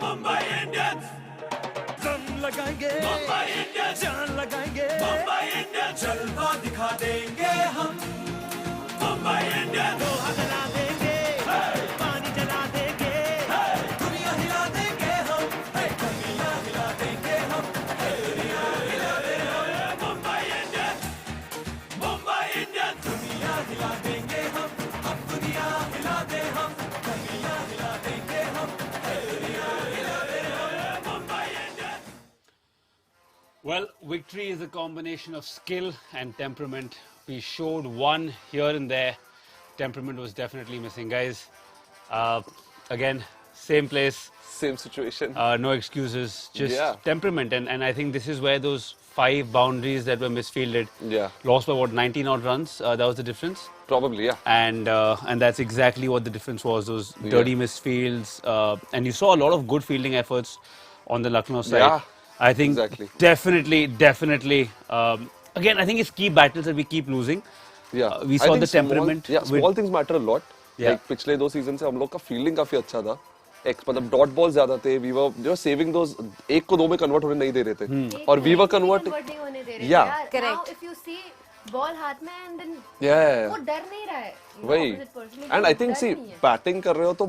Mumbai Indians, run लगाएंगे, Mumbai Indians, जान लगाएंगे, Mumbai Indians, जलवा दिखा देंगे हम. Mumbai Indians, लोहा जला देंगे, पानी जला देंगे, दुनिया हिला देंगे हम. दुनिया हिला देंगे हम. दुनिया हिला देंगे हम. Mumbai Indians, Mumbai Indians, दुनिया हिला देंगे हम. अब दुनिया हिला दे हम. दुनिया हिला देंगे हम. दुनिया हिला दे हम. Mumbai Indians. Well, victory is a combination of skill and temperament. We showed one here and there. Temperament was definitely missing, guys. Again, same place, Same situation. no excuses, just Yeah. temperament. And I think this is where those 5 boundaries that were misfielded, Yeah. lost by what, 19 odd runs, that was the difference. Probably, yeah. And that's exactly what the difference was, those dirty misfields. And you saw a lot of good fielding efforts on the Lucknow side. Yeah, I think exactly. definitely. Again, I think it's key battles that we keep losing. Yeah. We I saw think the temperament. Yeah, small things matter a lot. Yeah. Like पिछले 2 season से हम लोग का fielding काफी अच्छा था. मतलब dot ball ज्यादा थे. We were saving those. एक को 2 में कन्वर्ट होने नहीं दे रहे थे. और we were converting. नहीं होने दे रहे Yeah. यार. Correct. Now if you see ball हाथ में and then Yeah. वो डर नहीं रहा है. वही. Opposite person. And I think see batting कर रहे हो तो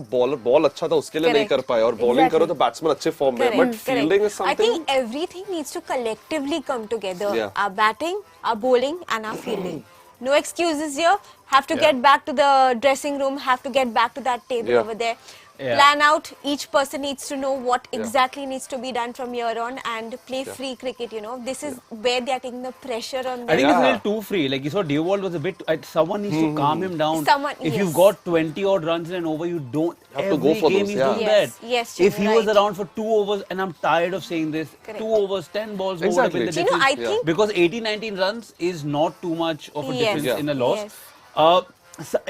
बॉल अच्छा था उसके लिए नहीं कर पाए और बॉलिंग करो तो बैट्समैन अच्छे फॉर्म में. But fielding is I something. think everything needs to collectively come together. Yeah. Our batting, our bowling, and our fielding. No excuses here. Have to Yeah. get back to the dressing room. Have to get back to that table Yeah. over there. Yeah. Plan out. Each person needs to know what Yeah. exactly needs to be done from here on and play free cricket. You know, this is where they are taking the pressure on I them. think it's a Yeah. little too free. Like you saw, Dewald was a bit. Someone needs to calm him down. Someone- if you've yes. got 20 odd runs in an over, you don't Have to go every for game those, he's yeah. doing Yes, that. yes, If he was right. around for 2 overs, and I'm tired of saying this, Correct. 2 overs, 10 balls, what would have been the Exactly. You know, I difference? think Because 18, 19 runs is not too much of a Yes. difference Yeah. in a loss. Yes.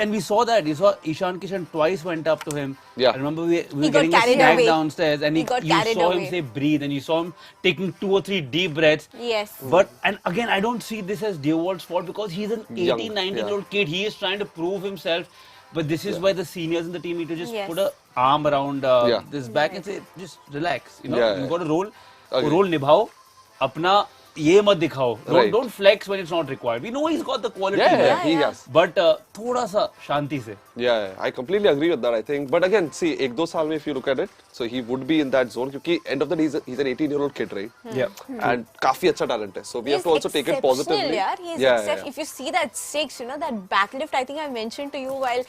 And we saw that. You saw Ishan Kishan twice went up to him. Yeah. I remember we were He got getting a carried snack away. downstairs, and He got you carried saw him away. say breathe, and you saw him taking 2 or 3 deep breaths. Yes. But, and again, I don't see this as Dewald's fault because he's an 18, Young, 19-year-old kid. He is trying to prove himself. But this is where the seniors in the team need to just Yes. put an arm around Yeah. this back and say, just relax. You know, Yeah, you've yeah. got a role. Agree. Role निभाओ. अपना ये मत दिखाओ. Right. Don't flex when it's not required. We know he's got the quality Yeah, there. he has. But थोड़ा सा शांति से. Yeah, I completely agree with that, I think. But again, see, 1-2 साल में if you look at it, so he would be in that zone because end of the day he's an 18-year-old kid, right? Yeah. And काफी अच्छा talent है. So we have to also take it exceptional, positively. Yeah, he's Yeah. If you see that 6, you know, that back lift, I think I mentioned to you while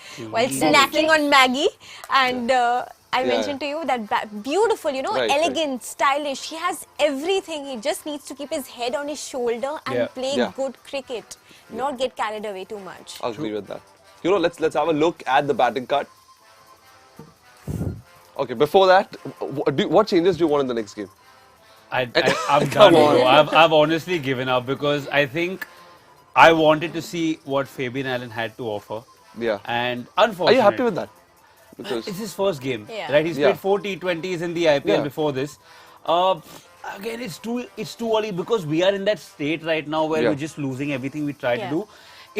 snacking on Maggie, and I mentioned to you that beautiful, you know, Right, elegant, stylish. He has everything. He just needs to keep his head on his shoulder and Yeah. play Yeah. good cricket, not get carried away too much. I'll agree with that. You know, let's have a look at the batting cut. Okay, before that, what changes do you want in the next game? I'm done. Come on. Bro. I've honestly given up because I think I wanted to see what Fabian Allen had to offer. Yeah. And Are unfortunately, you happy with that? Because it's his first game, Yeah. right? He's Yeah. played 4 T20s in the IPL Yeah. before this. Again, it's too early because we are in that state right now where Yeah. we're just losing everything we try Yeah. to do.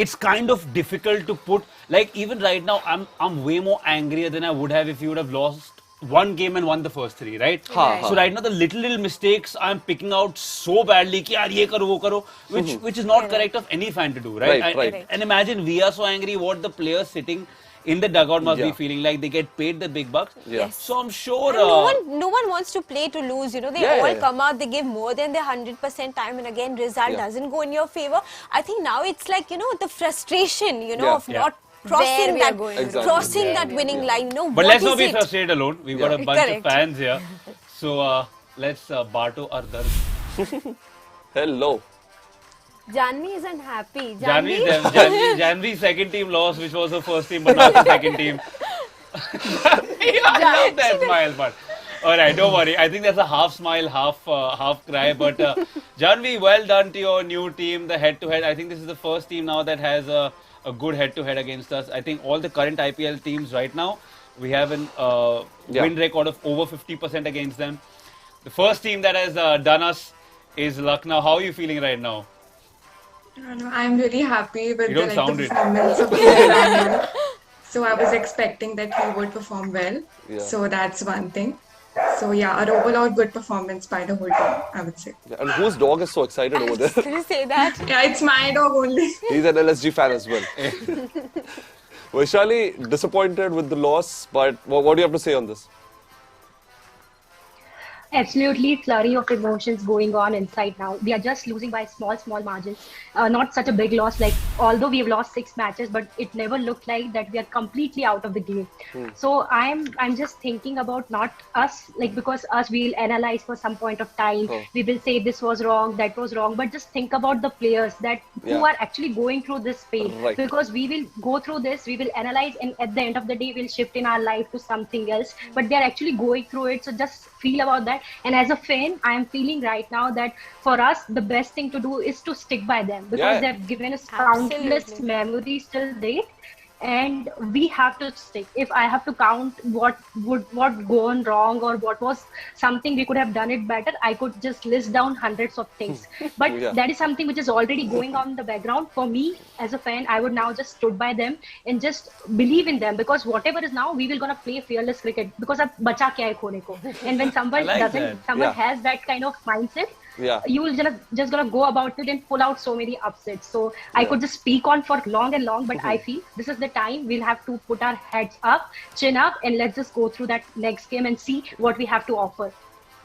It's kind of difficult to put, like even right now, I'm way more angrier than I would have if you would have lost one game and won the first 3, right? Right. So right now the little mistakes I'm picking out so badly कि यार ये करो वो करो, which is not correct of any fan to do, right? Right. And imagine we are so angry what the players sitting in the dugout must be Yeah. feeling like. They get paid the big bucks. Yeah. So I'm sure. And no one wants to play to lose. You know, they Yeah, all yeah. come out, they give more than their 100% time, and again, result Yeah. doesn't go in your favor. I think now it's like, you know, the frustration, you know, Yeah. of Yeah. not crossing we that, are going Exactly. crossing that winning line. You know, But what let's not is be it? frustrated alone. We've got a Yeah. bunch Correct. of fans here. So let's barto our dard. hello. Janvi isn't happy. Janvi's second team lost, which was her first team, but not the second team. I love that smile, but all right, don't worry. I think that's a half smile, half cry. But Janvi, well done to your new team, the head-to-head. I think this is the first team now that has a good head-to-head against us. I think all the current IPL teams right now, we have an win record of over 50% against them. The first team that has done us is Lucknow. How are you feeling right now? I'm really happy with You the, don't sound the it. performance of the Daniel. So I was expecting that he would perform well. Yeah. So that's one thing. So yeah, a overall good performance by the whole team, I would say. Yeah, and whose dog is so excited over there? Can you say that? Yeah, it's my dog only. He's an LSG fan as well. Vaishali, disappointed with the loss, but what do you have to say on this? Absolutely flurry of emotions going on inside now. We are just losing by small margins. Not such a big loss. Like although we have lost 6 matches, but it never looked like that we are completely out of the game. So I'm just thinking about not us, like because us we'll analyze for some point of time. We will say this was wrong, that was wrong, but just think about the players that who are actually going through this pain. Right. Because we will go through this, we will analyze, and at the end of the day, we'll shift in our life to something else. But they're actually going through it. So just feel about that. And as a fan, I am feeling right now that for us, the best thing to do is to stick by them because they've given us countless Absolutely. memories till date. And we have to stick. If I have to count what gone wrong or what was something we could have done it better, I could just list down hundreds of things. But that is something which is already going on in the background. For me, as a fan, I would now just stood by them and just believe in them because whatever is now, we will gonna play fearless cricket because ab bacha kya hai khone ko. And when someone I like someone has that kind of mindset, you will just gonna go about it and pull out so many upsets. So I could just speak on for long and long, but I feel this is the time we'll have to put our heads up, chin up, and let's just go through that next game and see what we have to offer.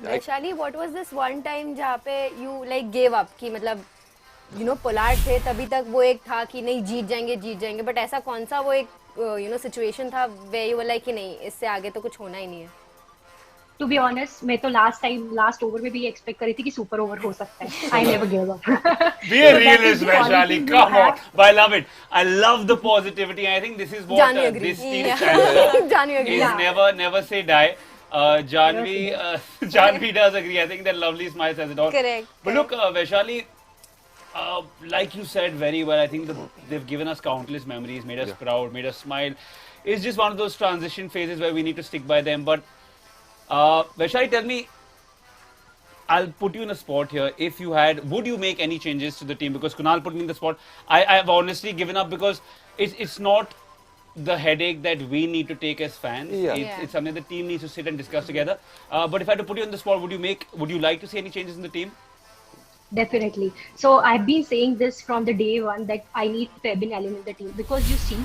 Vaishali, what was this one time जहाँ पे you like gave up कि मतलब Pollard थे तभी तक वो एक था कि नहीं जीत जाएंगे बट ऐसा कौन सा वो एक सिचुएशन था where you were like कि नहीं इससे आगे तो कुछ होना ही नहीं है. To be honest, मैं तो लास्ट ओवर में भी एक्सपेक्ट करी थी कि सुपर ओवर हो सकता है. I never gave up. Be a realist, Vaishali. Come on. But I love it. I love the positivity. I think this is what Janu agrees. this team stands for. Janu agrees. Is never say die. Janvi does agree. I think that lovely smile says it all. Correct. But look, Vaishali, like you said very well, I think they've given us countless memories, made us proud, made us smile. It's just one of those transition phases where we need to stick by them. But Vaishali, tell me, I'll put you in a spot here. If you had, would you make any changes to the team? Because Kunal put me in the spot. I've honestly given up because it's not the headache that we need to take as fans. It's something the team needs to sit and discuss together. But if I had to put you on the spot, would you like to see any changes in the team? Definitely. So I've been saying this from the day one that I need Febin Allen in the team because you see,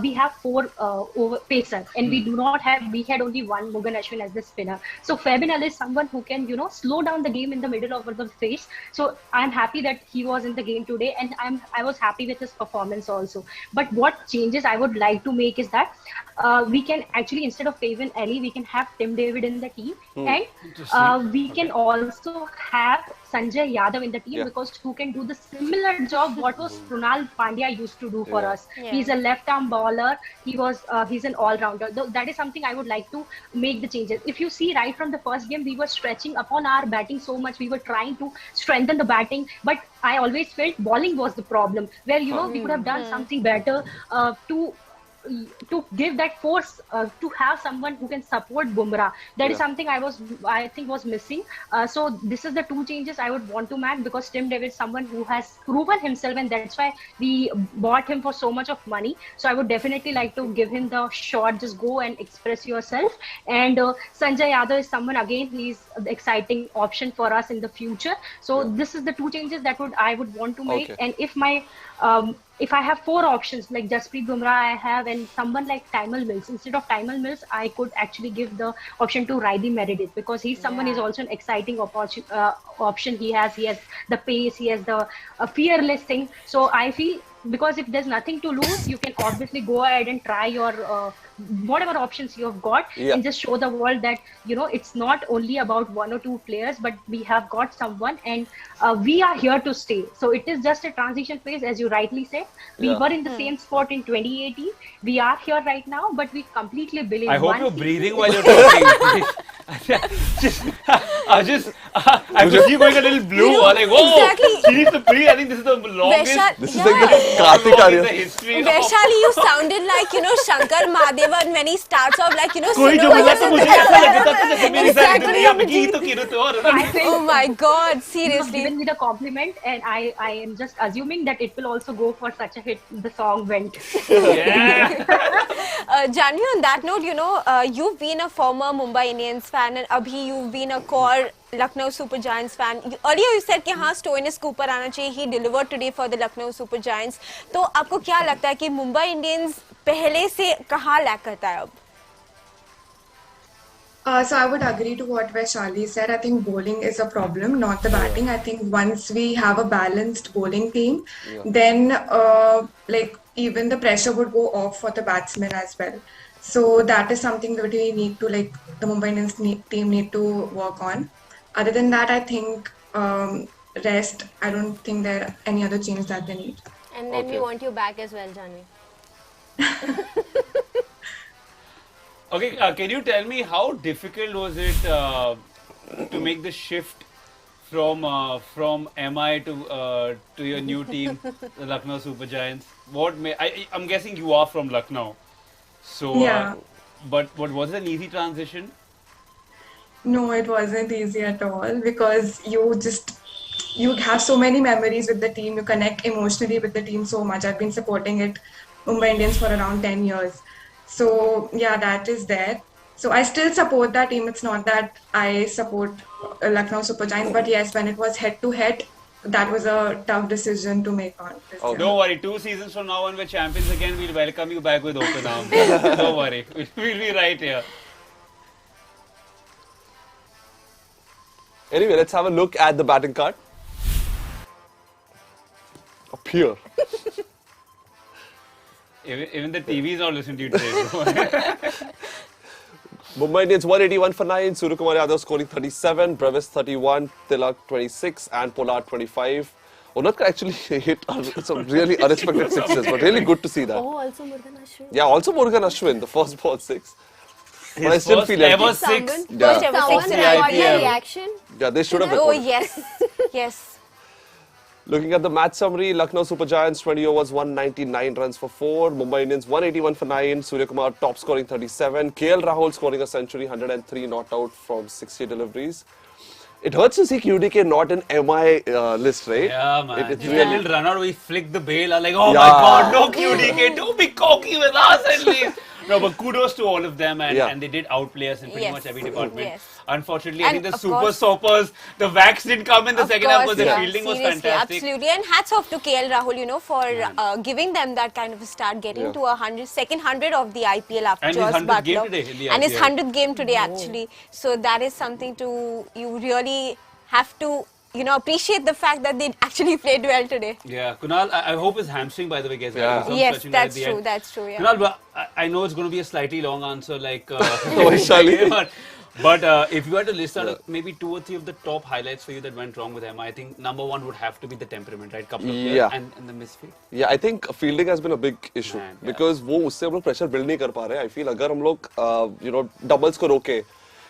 we have 4 over pacers and we had only one Mugan Ashwin as the spinner. So Febin Allen is someone who can, slow down the game in the middle over the face. So I'm happy that he was in the game today and I was happy with his performance also. But what changes I would like to make is that we can actually, instead of Febin Ali, we can have Tim David in the team and we can also have Sanjay Yadav in the team because who can do the similar job what was Krunal Pandya used to do for us. He's a left arm bowler. He's an all-rounder. That is something I would like to make the changes. If you see right from the first game, we were stretching upon our batting so much. We were trying to strengthen the batting, but I always felt bowling was the problem where we could have done something better to give that force to have someone who can support Bumrah. That is something I think was missing. So this is the 2 changes I would want to make because Tim David is someone who has proven himself and that's why we bought him for so much of money. So I would definitely like to give him the shot, just go and express yourself. And Sanjay Yadav is someone, again, he's the exciting option for us in the future. So this is the 2 changes that I would want to make. And if I have 4 options like Jasprit Bumrah I have and someone like Taimal Mills, instead of Taimal Mills, I could actually give the option to Raidi Meredith because he's someone is also an exciting option. He has the pace, he has the fearless thing. So I feel because if there's nothing to lose, you can obviously go ahead and try your whatever options you have got and just show the world that it's not only about 1 or 2 players, but we have got someone and we are here to stay. So it is just a transition phase, as you rightly said. We were in the same spot in 2018. We are here right now, but we completely believe. I hope you're breathing while you're talking. I could see you going a little blue. You know, Like, whoa, exactly. she needs to breathe. I think this is the longest. This is Yeah. like the Kartik in the Arya. history of. Vaishali, you sounded like, Shankar Mahadevan when he starts off like, कोई जो बोला तो मुझे ऐसा लगा था कि जैसे मेरी सारी दुनिया में की तो किरत और I think Oh my God, you have seriously. given me the compliment, and I am just assuming that it will also go for such a hit. The song went. Janvi, on that note, you've been a former Mumbai Indians fan and abhi you've been a core Lucknow Super Giants fan. Earlier you said कि हाँ Stoinis को ऊपर आना चाहिए. He delivered today for the Lucknow Super Giants. तो आपको क्या लगता है कि मुंबई इंडियंस पहले से कहाँ लैक करता है अब? So I would agree to what Vaishali said. I think bowling is a problem, not the batting. I think once we have a balanced bowling team, then like even the pressure would go off for the batsmen as well. So that is something that we need to like the Mumbai Indians team need to work on. Other than that, I think rest. I don't think there are any other change that they need. And then we want you back as well, Janvi. Okay, can you tell me how difficult was it to make the shift from MI to your new team, the Lucknow Super Giants? I'm guessing you are from Lucknow, so Yeah. but was it an easy transition? No, it wasn't easy at all because you have so many memories with the team. You connect emotionally with the team so much. I've been supporting Mumbai Indians for around 10 years. So yeah, that is there. So I still support that team. It's not that I support Lucknow Super Giants, but yes, when it was head to head, that was a tough decision to make on this year. Don't worry, 2 seasons from now when we're champions again, we'll welcome you back with open arms. Don't worry, we'll be right here. Anyway, let's have a look at the batting card. Up here. Even the TV is not listening to you today. Mumbai Indians 181 for 9, Suryakumar Yadav scoring 37, Brevis 31, Tilak 26 and Pollard 25. Unatka actually hit some really unexpected sixes, but really good to see that. Oh, also Murugan Ashwin. Yeah, also Murugan Ashwin, the first ball 6. But I His still first feel ever empty. 6. Yeah. First ever Someone six in record IPL. their reaction. Yeah, they should have Oh recorded. yes, yes. Looking at the match summary, Lucknow Super Giants 20 overs, 199 runs for 4. Mumbai Indians 181 for 9. Suryakumar top scoring 37. KL Rahul scoring a century, 103 not out from 60 deliveries. It hurts to see QDK not in MI list, right? Yeah, man. It's Just really... a little run out, we flick the bail. I'm like, oh my Yeah. god, no QDK, don't be cocky with us at least. No, but kudos to all of them, and they did outplay us in pretty Yes. much every department. Yes. Unfortunately, I And think the of super course- soppers, the wax didn't come in the Of second half because course, the yeah. fielding was Seriously, fantastic. absolutely. And hats off to KL Rahul, for giving them that kind of a start, getting to second 100 of the IPL after And his Josh 100th game Butler. today in the And his IPL. 100th game today, actually. So that is something you really have to, appreciate the fact that they actually played well today. Yeah, Kunal, I hope his hamstring, by the way, gets better. Yeah. There's some Yes, stretching right at that's the true, end. that's true, yeah. Kunal, but I know it's going to be a slightly long answer, like Vaishali. but if you had to list out maybe 2 or 3 of the top highlights for you that went wrong with Emma, I think number 1 would have to be the temperament, right? Couple of players Yeah. and the misfield. Yeah, I think fielding has been a big issue Man, yeah. because वो उससे हम लोग pressure build नहीं कर पा रहे. I feel अगर हम लोग doubles को रोके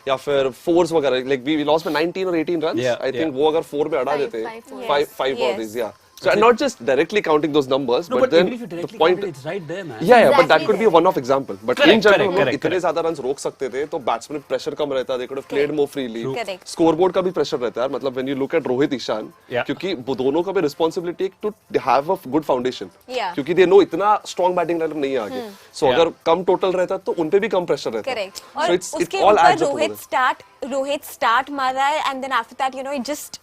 या फिर fours वगैरह, like we lost by 19 or 18 runs. Yeah, I think yeah. वो अगर 4 पे अड़ा देते, Yes, five yes. boundaries, yeah. So and not just directly counting those numbers, No, but but then even if you the directly point. count it, it's right there, man. Yeah, but that Exactly could be a one-off example. But Correct, in general, correct, हम लोग correct, इतने ज़्यादा runs रोक सकते थे, तो batsman pressure कम रहता, they could have played more freely. Correct. Scoreboard का भी pressure रहता है, मतलब when you look at Rohit Ishan, Yeah. क्योंकि वो दोनों का भी responsibility to have a good foundation. Yeah. क्योंकि they know इतना strong batting lineup नहीं है आगे. So Yeah. अगर कम total रहता, तो उन पे भी कम pressure रहता. Correct. So और it उसके all ऊपर adds up together. Rohit start मार रहा है and then after that, it just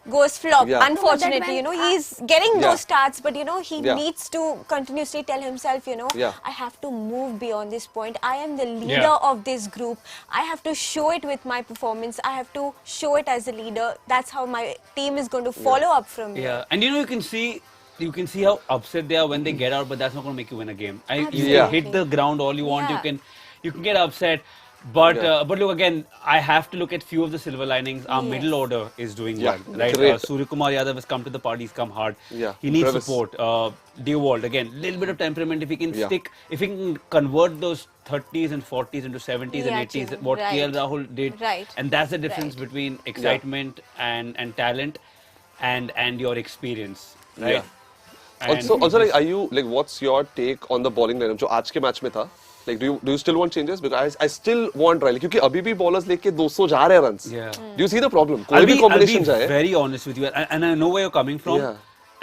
goes flop. Yeah. Unfortunately, No, but he's getting Yeah. those starts, but he Yeah. needs to continuously tell himself, Yeah. I have to move beyond this point. I am the leader Yeah. of this group. I have to show it with my performance. I have to show it as a leader. That's how my team is going to follow up from here. Yeah, and you can see how upset they are when they get out, but that's not going to make you win a game. You Yeah. can hit the ground all you want. Yeah. You can get upset. But look again, I have to look at few of the silver linings. Our middle order is doing Yeah, well, right? great. Suryakumar Yadav has come to the party, he's come hard. Yeah, He needs Brevis. support. Dewald again, little bit of temperament. If he can Yeah. stick, if he can convert those 30s and 40s into 70s and Yeah, 80s, true. what Right. KL Rahul did, Right. and that's the difference between excitement and talent and your experience, right? Yeah. Also, like, are you like, what's your take on the bowling lineup जो आज के match में था? Like, do you still want changes? Because I still want right, क्योंकि अभी भी bowlers लेके 200 जा रहे हैं runs. Yeah. Do you see the problem? I'll कोई भी be combination जाए. very honest with you, and I know where you're coming from. Yeah.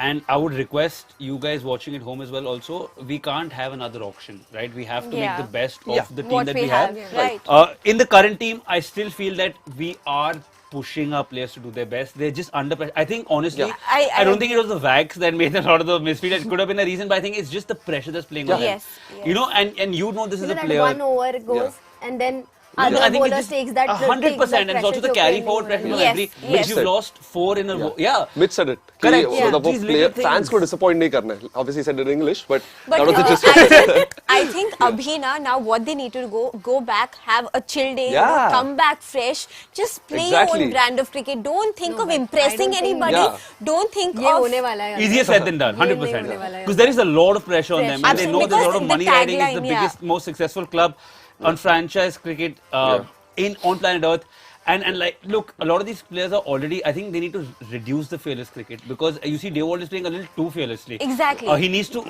And I would request you guys watching at home as well. Also, we can't have another auction, right? We have to make Yeah. the best Yeah. of the team What that we we have. have, right. In the current team, I still feel that we are pushing our players to do their best. They're just under pressure. I think honestly, Yeah. I don't think it was the wax that made a lot of the misfeed. It could have been a reason, but I think it's just the pressure that's playing on them. Yes, yes. You know, and you know this is a that player. one over goes and then other I think bowlers it's takes that 100%, and it's also the carry forward pressure on Yes, every, yes. which you've lost 4 in a row. Yeah. Mitch said it. Correct. कि Yeah. मतलब वो These player little things. fans को disappoint नहीं करना है. Obviously, he said it in English, but But that was the gist. I think Abhi now what they need to go back, have a chill day, Yeah. come back fresh, just play your Exactly. own brand of cricket. Don't think No, of but I impressing don't think- anybody. Yeah. Don't think ये of होने वाला है Easier said than done, 100%. होने वाला है। Because there is a lot of pressure on them, and they know Absolutely. there's a lot of Because money the riding. It's the tagline, yeah. biggest, most successful club on franchise cricket on planet Earth. And like, look, a lot of these players are already, I think they need to reduce the fearless cricket, because you see Dewald is playing a little too fearlessly. Exactly. He needs to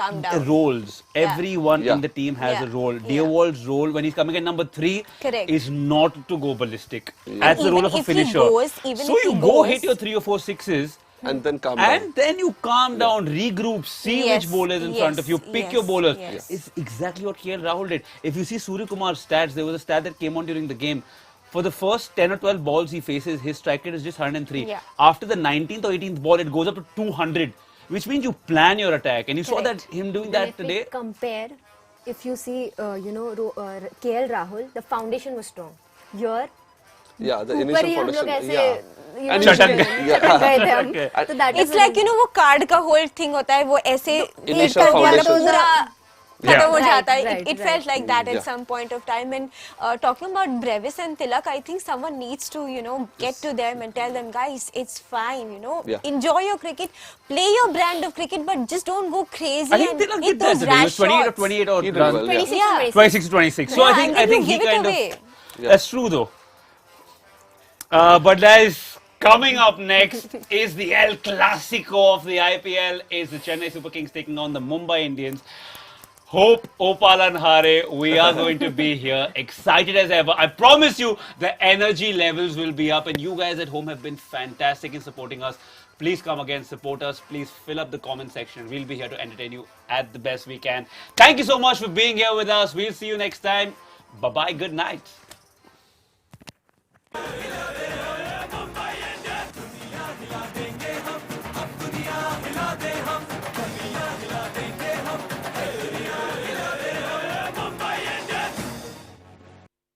Calm down. roles. Yeah. Everyone Yeah. in the team has Yeah. a role. Yeah. Dewald's role when he's coming at number 3 Correct. is not to go ballistic. That's the Even role of a if he finisher. goes- even so if you he go goes- hit your 3 or 4 sixes. And then calm down. And then you calm down, regroup, see Yes, which bowlers in front of you, pick yes, your bowlers. yes. It's exactly what KL Rahul did. If you see Surya Kumar's stats, there was a stat that came on during the game. For the first 10 or 12 balls he faces, his strike rate is just 103. Yeah. After the 19th or 18th ball, it goes up to 200, which means you plan your attack. And you saw that Correct. him doing And that if we today. compare, if you see, KL Rahul, the foundation was strong. Here, Yeah, the ऊपर initial ही हम लोग foundation. ऐसे Yeah. you know, चटक चटक गए थे हम. So that is It's like, you know, वो कार्ड का whole thing होता है, वो ऐसे Initial एक करके foundation. पूरा Yeah. खत्म हो जाता है. Right, It right. felt like that at Yeah. some point of time. And talking about Brevis and Tilak, I think someone needs to, you know, get to them and tell them, guys, it's fine, you know, Yeah. enjoy your cricket, play your brand of cricket, but just don't go crazy I think and Tilak hit did that those today. He rash was 28 or shots. 28 or He did runs. well, yeah. 26 Yeah. 26 to 26. So Yeah, I and think then you he give it kind away. of. That's true though. But guys, coming up next is the El Clasico of the IPL. Is the Chennai Super Kings taking on the Mumbai Indians. Hope Opalan Hare, we are going to be here, excited as ever. I promise you, the energy levels will be up, and you guys at home have been fantastic in supporting us. Please come again, support us. Please fill up the comment section. We'll be here to entertain you at the best we can. Thank you so much for being here with us. We'll see you next time. Bye-bye. Good night.